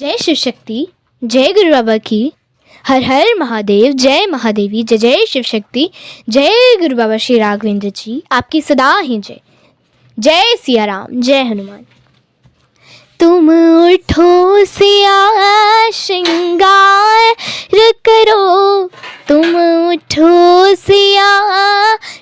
जय शिव शक्ति, जय गुरु बाबा की। हर हर महादेव, जय महादेवी, जय जय शिव शक्ति, जय गुरु बाबा श्री राघवेंद्र जी, आपकी सदा ही जय। जय सिया राम, जय हनुमान। तुम उठो सिया श्रृंगार करो, तुम उठो सिया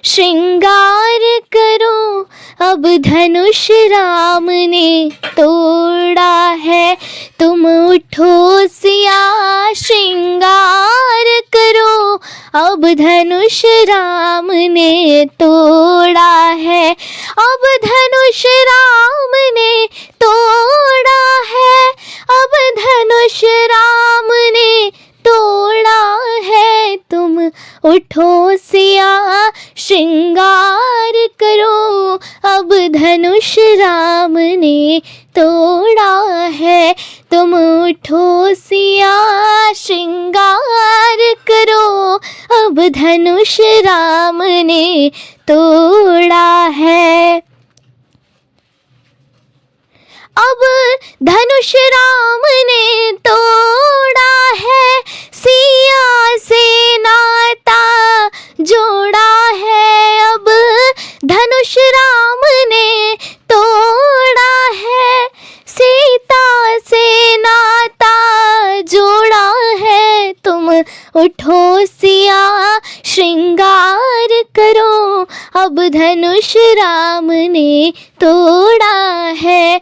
श्रृंगार करो, अब धनुष राम ने तोड़ा है। तुम उठो सिया श्रृंगार करो, अब धनुष राम ने तोड़ा है। अब धनुष राम ने तोड़ा है, अब धनुष राम ने तोड़ा है। तुम उठो सिया श्रृंगार करो, अब धनुष राम ने तोड़ा है। तुम उठो सिया श्रृंगार करो, अब धनुष राम ने तोड़ा है। अब धनुष राम ने तोड़ा है, सिया से नाता जोड़ा है। अब धनुष राम ने तोड़ा है, सीता से नाता जोड़ा है। तुम उठो सिया श्रृंगार करो, अब धनुष राम ने तोड़ा है।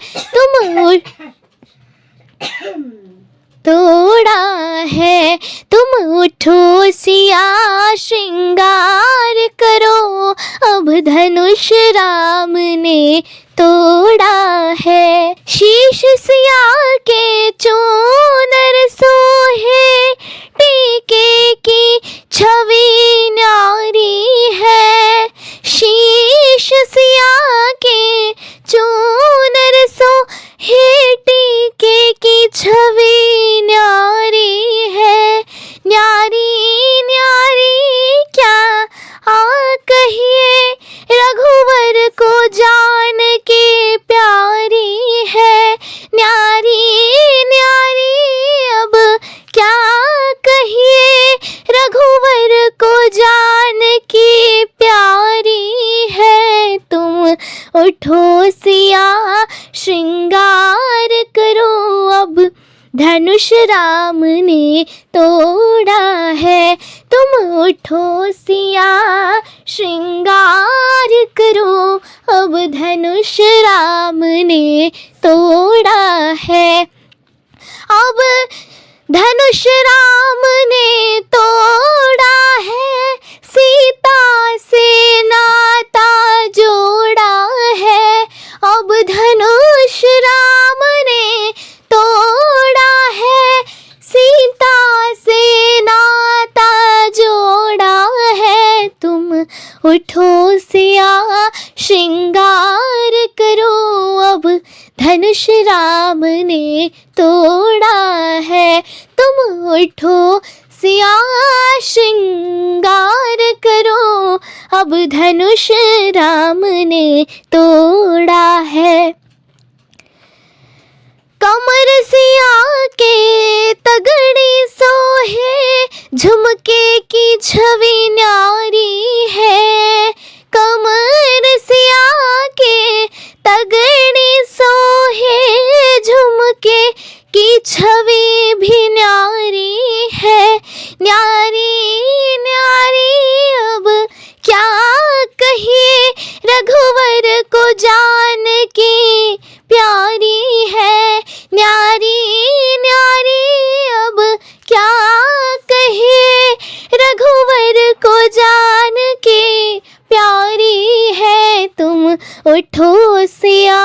तोड़ा है। तुम उठो सिया श्रृंगार करो, अब धनुष राम ने तोड़ा है। शीश सिया के चूनर सोहे, टीके की छवि न्यारी है। शीश सिया के चूनर सोहे, टीके की छवि न्यारी है। न्यारी न्यारी क्या कहिए, रघुवर को जान के प्यारी है। न्यारी न्यारी अब क्या कहिए, रघुवर को जान की प्यारी है। तुम उठो सिया श्रृंगार करो, अब धनुष राम ने तोड़ा है। तुम उठो सिया श्रृंगार करो, अब धनुष राम ने तोड़ा है। अब धनुष राम ने तोड़ा है, सीता से नाता जोड़ा है। अब धनुष राम ने तोड़ा है, सीता से नाता जोड़ा है। तुम उठो सिया श्रृंगार करो, अब धनुष राम ने तोड़ा है। तुम उठो सिया श्रृंगार करो, अब धनुष राम ने तोड़ा है। कमर सिया के तगड़ी सोहे, झुमके की छवि न्यारी है। कमर सिया के तगड़ी सोहे, झुमके की छवि भी न्यारी है। न्यारी न्यारी अब क्या कहिए, रघुवर को जान की प्यारी है। न्यारी न्यारी अब क्या कहिए, रघुवर को जान की प्यारी है। तुम उठो सिया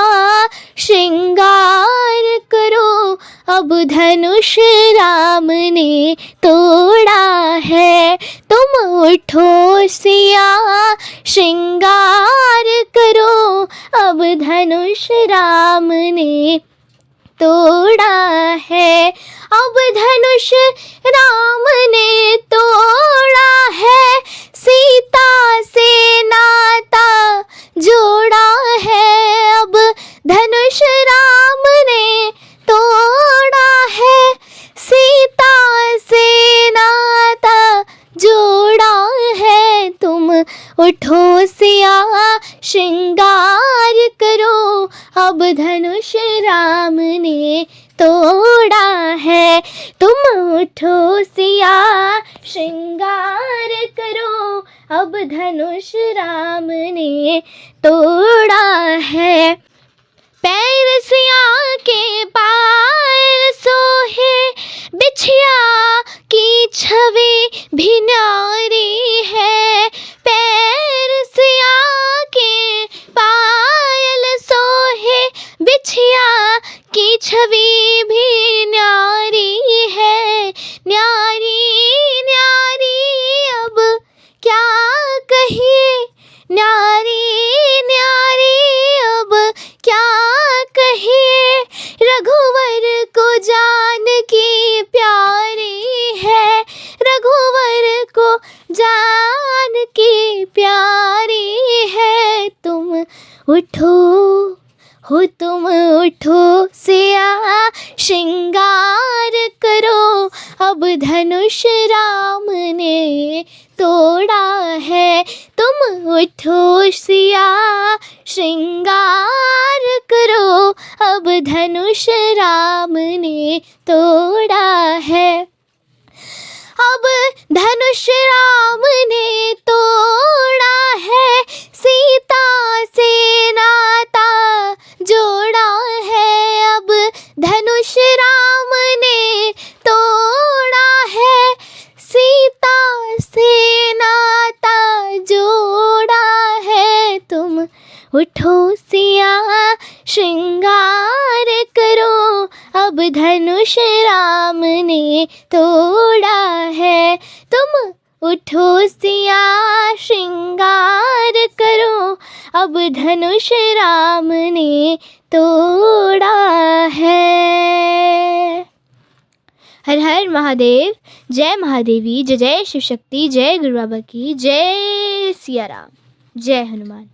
श्रृंगार करो, अब धनुष राम ने तोड़ा है। तुम उठो सिया श्रृंगार करो, अब धनुष राम ने तोड़ा है। अब धनुष राम ने तोड़ा है, सीता से नाता जोड़ा है। अब धनुष राम ने तोड़ा है, तोड़ा है। तुम उठो सिया श्रृंगार करो, अब धनुष राम ने तोड़ा है। पैर सिया के पायल सोहे, बिछिया की छवि भी न्यारी है। पैर सिया के पायल सोहे, बिछिया की छवि भी न्यारी है। न्यारी न्यारी अब क्या कहिए, न्यारी न्यारी अब क्या कहिए। रघुवर को जानकी प्यारी है, रघुवर को जानकी प्यारी है। तुम उठो हो, तुम उठो सिया श्रृंगार करो, अब धनुष राम ने तोड़ा है। तुम उठो सिया श्रृंगार करो, अब धनुष राम ने तोड़ा है। अब धनुष राम ने तोड़ा है, सीता से नाता जोड़ा है। अब धनुष राम ने तोड़ा है, सीता से नाता जोड़ा है। तुम उठो सिया श्रृंगार करो, अब धनुष राम ने तोड़ा है। तुम उठो सिया श्रृंगार करो, अब धनुष राम ने तोड़ा है। हर हर महादेव, जय महादेवी, जय जय शिव शक्ति, जय गुरु बाबा की, जय सिया राम, जय हनुमान।